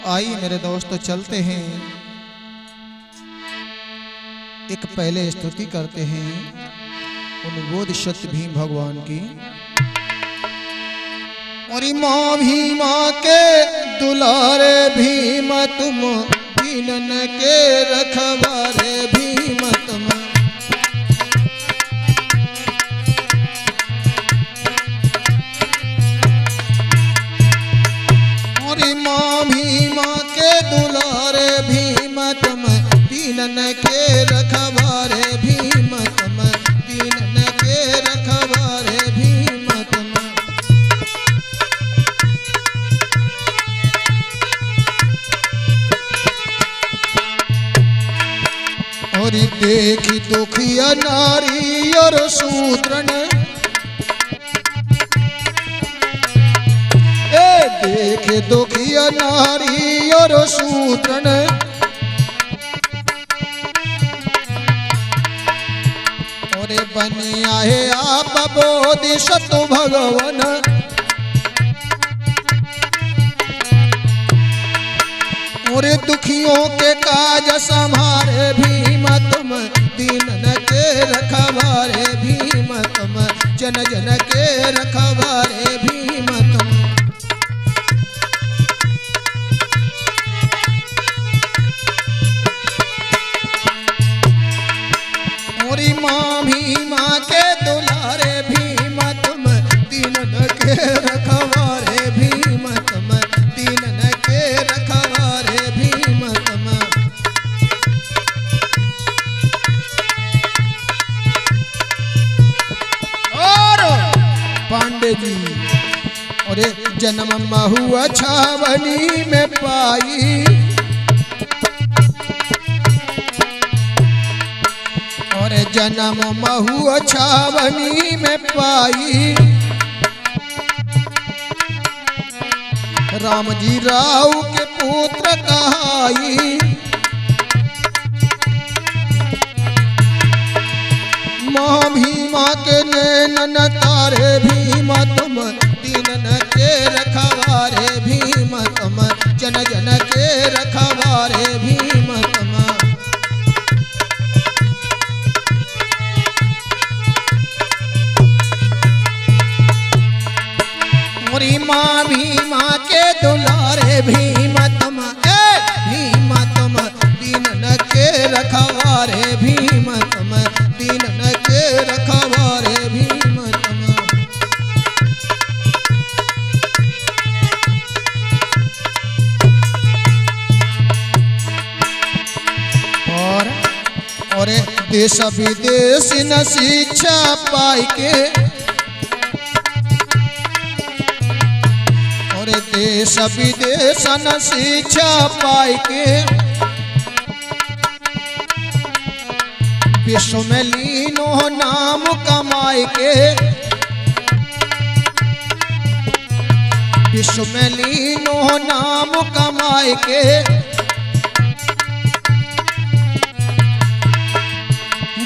आइए मेरे दोस्तों चलते हैं, एक पहले स्तुति करते हैं उन बोध सत्य भीम भगवान की। और माँ भीमा के दुलारे भीम तुम दीनन के रखवारे भीम तुम। और माँ भीमा के दुलारे भीम तुम दीनन के रखवारे भीम तुम दीनन के रखवारे भीम तुम। और देखी दुखिया नारी और शूद्रन, देखे दुखिया नारी और शूद्रन। और बनी आए आप बोधिसत्व भगवान। और दुखियों के काज संभारे भीम तुम दीनन के रखवारे भीम तुम जन जन के रखवारे भीम तुम। और माँ भीमा के दुलारे भीम तुम दीनन के रखवारे भीम तुम दीनन के रखवारे भीम तुम। और पांडे जी और जन्म महुआ छावनी में पाई। और जन्म महुआ छावनी में पाई। राम जी राव के पुत्र कहाई। माँ भीमा के नैनन तारे भीम तुम दीनन के रखवारे भीम तुम जन जन के रखवारे भीम तुम। और माँ भीमा के दुलारे भीम तुम भीम तुम दीनन के रखवारे भीम तुम दीनन के रखवारे भीम तुम। और देश विदेश न शिक्षा पाई के। और देश विदेश न शिक्षा पाई के विश्व में लीनो नाम कमाई के। विश्व में लीनो नाम कमाई के।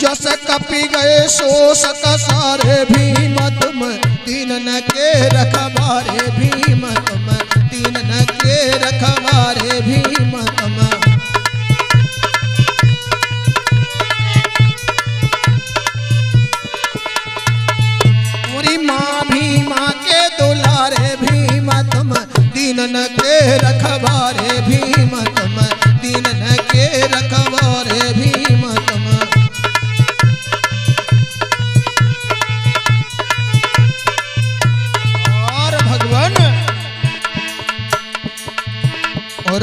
जस कपि गए सोस कसारे भीम तुम दीनन के रखवारे भीम तुम दीनन के रखवारे भीम तुम। पूरी माँ भीमा के दुलारे भीम तुम दीनन के रखवारे भीम तुम दीनन के रखवारे भीम तुम। और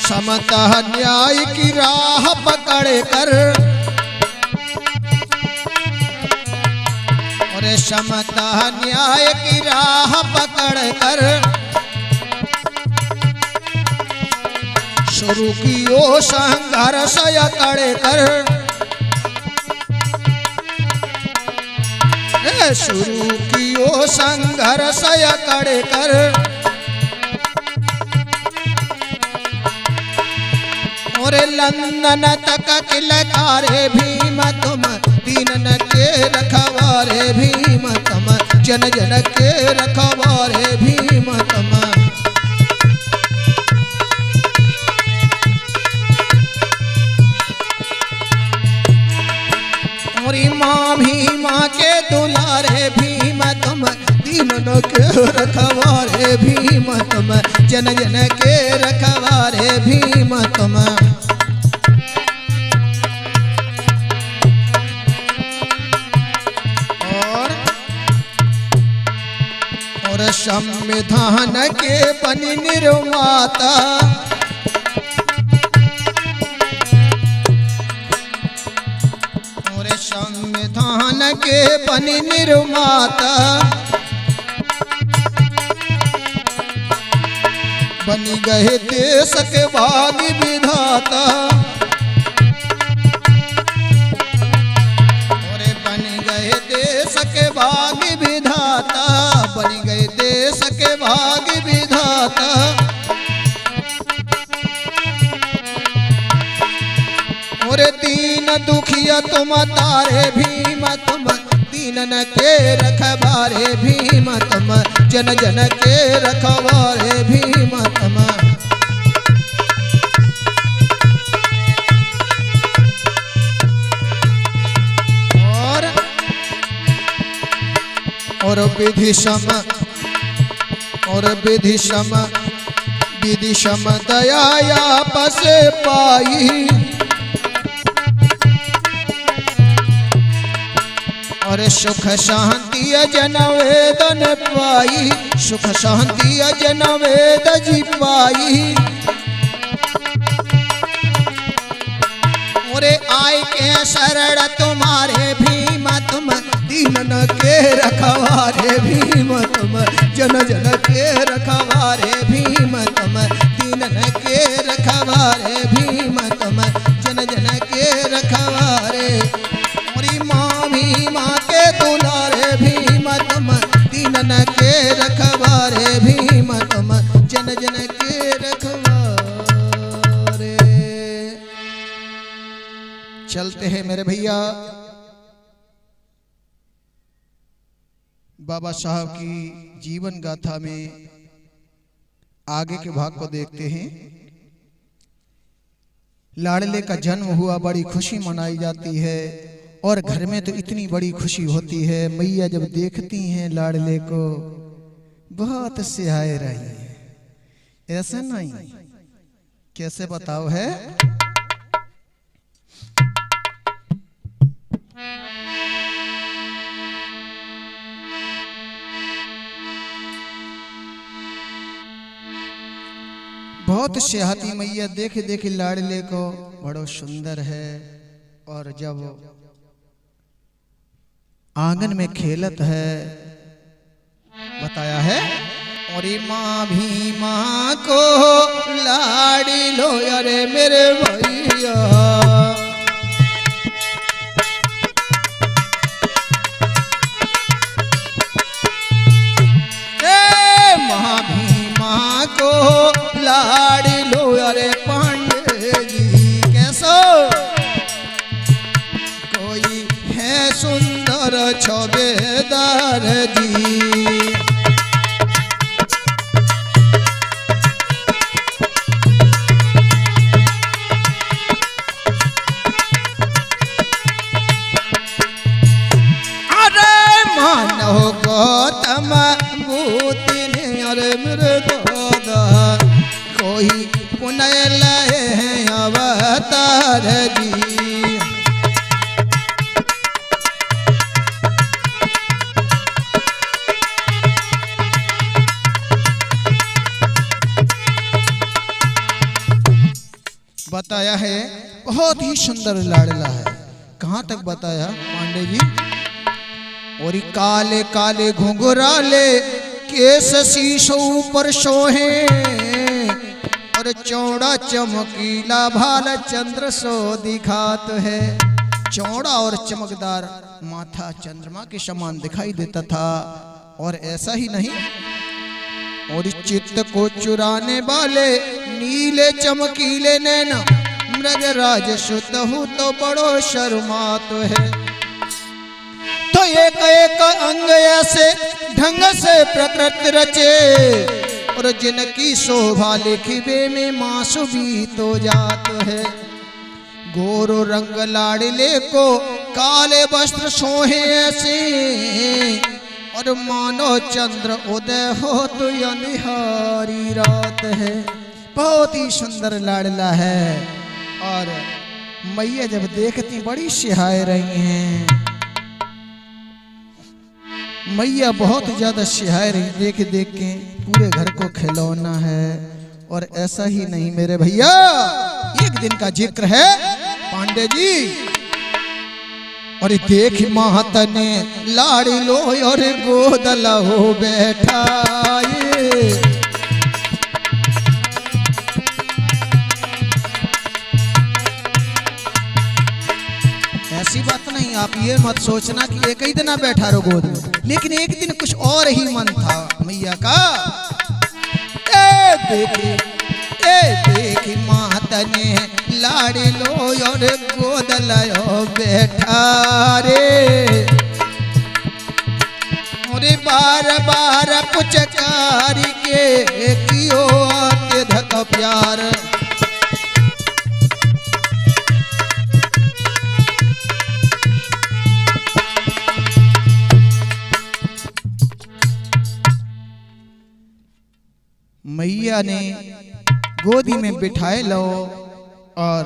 समता न्याय की राह पकड़ कर। और समता न्याय की राह पकड़ कर शुरू कियो संघर्ष अकड़ कर। शुरू कियो संघर्ष अकड़ कर। और लंदन तक किलकारे भीम तुम दीनन के रखवारे भीम तुम जन जन के रखवारे भीम तुम। भीमा के दुलारे भीम तुम दीनन के रखवारे भीम तुम जन जन के रखवारे भीम तुम। और संविधान के बनी निर्माता और संविधान के बनी निर्माता बनी गए देश के भाग्य विधाता और बनी गए देश के भाग्य विधाता बनी गए देश के भाग्य विधाता। और दीन दुखिया तुम तारे भीम तुम दीनन के रखवारे भीम तुम जन जन के रखवारे भीम तुम। और विधि सम दया आपस पाई और सुख शांति जन वेदन पाई सुख शांति जन वेद जी पाई। और आय के शरण तुम्हारे भीम तुम दीनन के रखवारे भीम तुम जन जन के रखवारे भीम तुम दीनन के रखवारे भीम तुम जन जन के रखवारे। मोरी माँ भीमा के दुलारे भीम तुम दीनन के रखवारे भीम तुम जन जन के रखवारे। चलते हैं मेरे भैया बाबा साहब की जीवन गाथा में आगे के भाग को देखते हैं। लाडले का जन्म हुआ, बड़ी खुशी मनाई जाती है और घर में तो इतनी बड़ी खुशी होती है। मैया जब देखती हैं लाडले को बहुत सिहाए रही है, ऐसा नहीं कैसे बताओ है। बहुत सेहती मैया देखे देखे लाडले को बड़ो सुंदर है। और जब आंगन में खेलत है बताया है। और माँ भीमा को लाड़ी लो अरे मेरे भैया माँ भीमा को लाड़ी लो अरे पांडे जी कैसो कोई है सुंदर छबेदार जी। अरे मानो गौतम भूति ने अरे मेरे दादा कोई पुनः लाए हैं अवतार जी। बताया है बहुत ही सुंदर लाडला है। कहाँ तक बताया पांडे जी। और काले काले घुंघराले केस शीशो ऊपर सोहे और चौड़ा चमकीला भाल चंद्र सो दिखात है। चौड़ा और चमकदार माथा चंद्रमा के समान दिखाई देता था। और ऐसा ही नहीं, और चित्त को चुराने वाले नीले चमकीले नैना मृगराज सुत हूँ तो बड़ो शर्मात है। तो एक एक अंग ऐसे ढंग से प्रकृति रचे और जिनकी शोभा लिखिबे में मासू भी तो जात है। गोरो रंग लाडले को काले वस्त्र सोहे ऐसे और मानो चंद्र उदय हो तो अंधियारी रात है। बहुत ही सुंदर लाडला है। और मैया जब देखती बड़ी सिहाय रही हैं। मैया बहुत ज्यादा सिहाय रही, देख देख के पूरे घर को खिलौना है। और ऐसा ही नहीं मेरे भैया, एक दिन का जिक्र है पांडे जी। और देख महत ने लाड़ी लो और गोद लो बैठाए। ऐसी बात नहीं, आप ये मत सोचना कि एक ही दिन बैठा रहो गोद में, लेकिन एक दिन कुछ और ही मन था मैया का। देखी माता ने लाड़ी लो और गोद लो बैठा रे। और बार बार पुचकारी के कियो आते धक प्यार। मैया ने गोदी में बिठाए लो और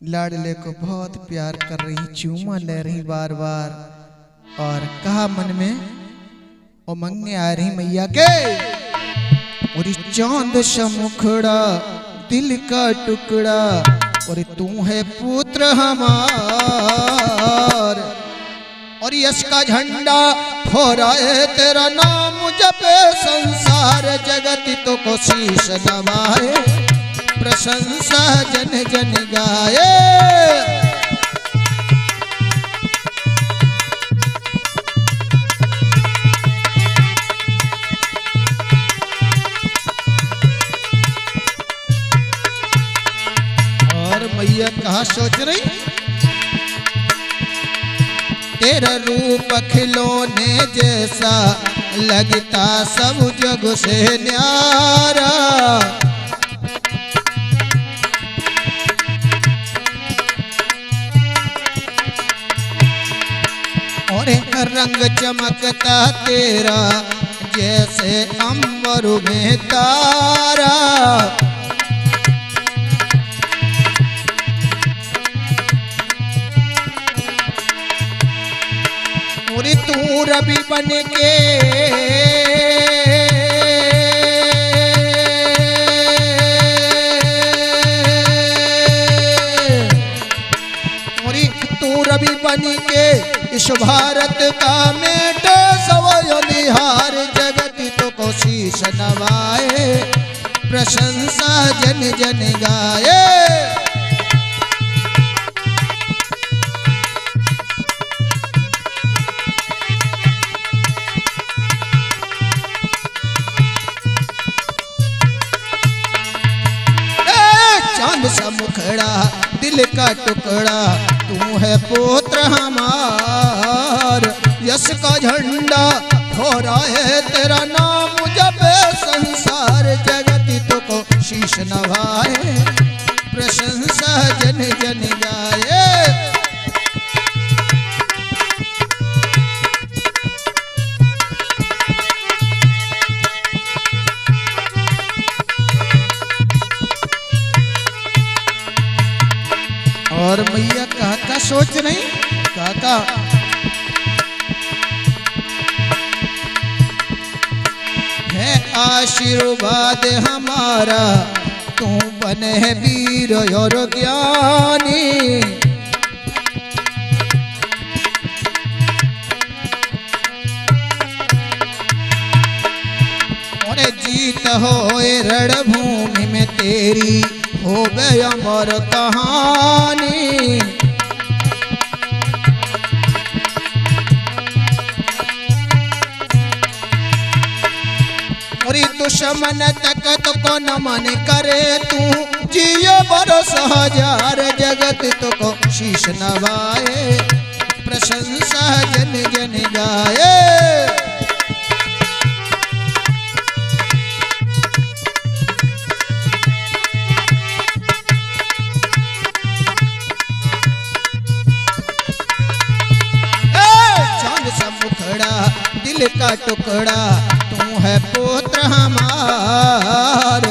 लाडले को बहुत प्यार कर रही, चूमा ले रही बार बार। और कहा मन में उमंग आ रही मैया के। और चांद सा मुखड़ा दिल का टुकड़ा और तू है पुत्र हमार। और यश का झंडा फहराए तेरा नाम जपे संसार। जगत तो को शीश नवाए प्रशंसा जन जन गाए। और मैया कहा सोच रही, तेरा रूप खिलौने जैसा लगता सब जग से न्यारा। और रंग चमकता तेरा जैसे अंबर में तारा। और तू रवि बन के रवि बन के इस भारत का मेट सवय निहार। जगत तो को शीश नवाए प्रशंसा जन जन गाए। चांद सा मुखड़ा दिल का टुकड़ा तू है पुत्र हमार। यश का झंडा फहराए तेरा नाम जपे संसार। जगत तो को शीश नवाए प्रशंसा जन जन गाए। और मैया काका सोच नहीं, काका है आशीर्वाद हमारा तू बने वीर और ज्ञानी। और जीत होए रणभूमि में तेरी हो गई अमर कहानी। और दुश्मन तकत को नमन करे तू जियो बरस हजार। जगत तो को शीश नवाए प्रशंसा जन जन गाए। दिल का टुकड़ा तू है पुत्र हमार।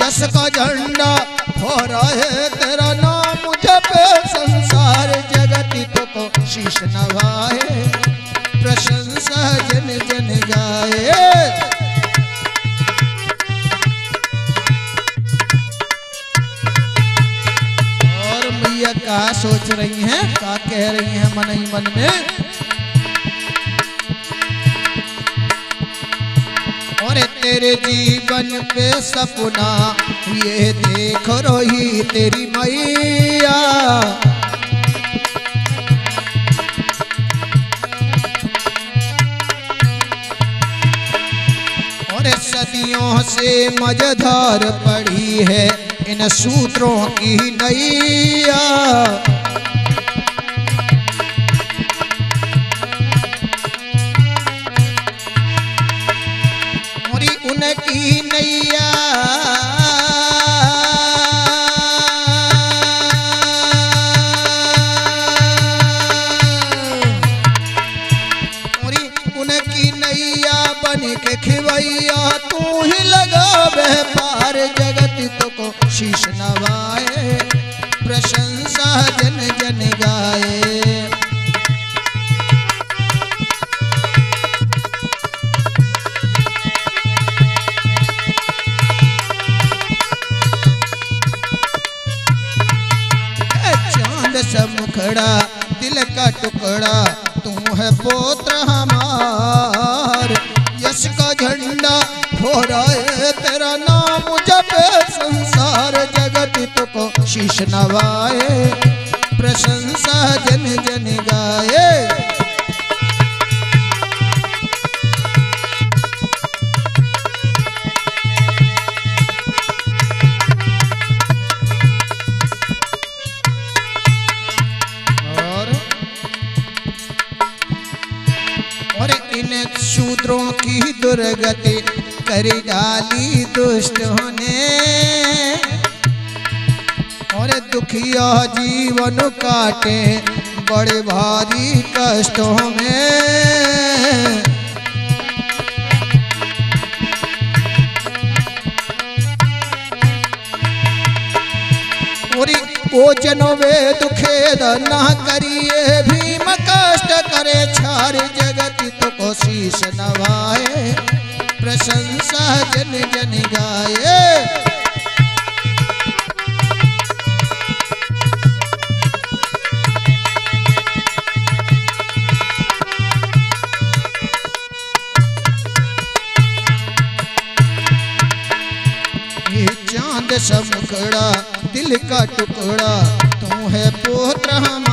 यश का झंडा फहरा है तेरा नाम जपे संसार। जगति तो को शीश नवाए प्रशंसा जन जन गाए। क्या सोच रही हैं, क्या कह रही हैं मन ही मन में। और तेरे जीवन पे सपना ये देख रही तेरी मैया। और सदियों से मझधार पड़ी है इन सूत्रों की नैया। और उनकी नैया और उनकी नैया बन के खिवैया तू ही लगा व्यापार। जगत तो को शीश नवाए प्रशंसा जन जन गाए। चांद सा मुखड़ा दिल का टुकड़ा तू है पुत्र हमार। यश का झंडा फहराए तेरा नाम जपे संसार। जगत तो को शीश नवाए प्रशंसा जन जन गाए। और इन शूद्रों की दुर्गति कर डाली दुष्टों ने। और दुखिया जीवन काटे बड़े भारी कष्टों में। और ओ जनो वे दुखेद ना करिए भीम कष्ट करे छार। जगत तो को शीश नवाए प्रशंसा जन जन गाए। ये चांद सा मुखड़ा दिल का टुकड़ा तू है पुत्र हमारा।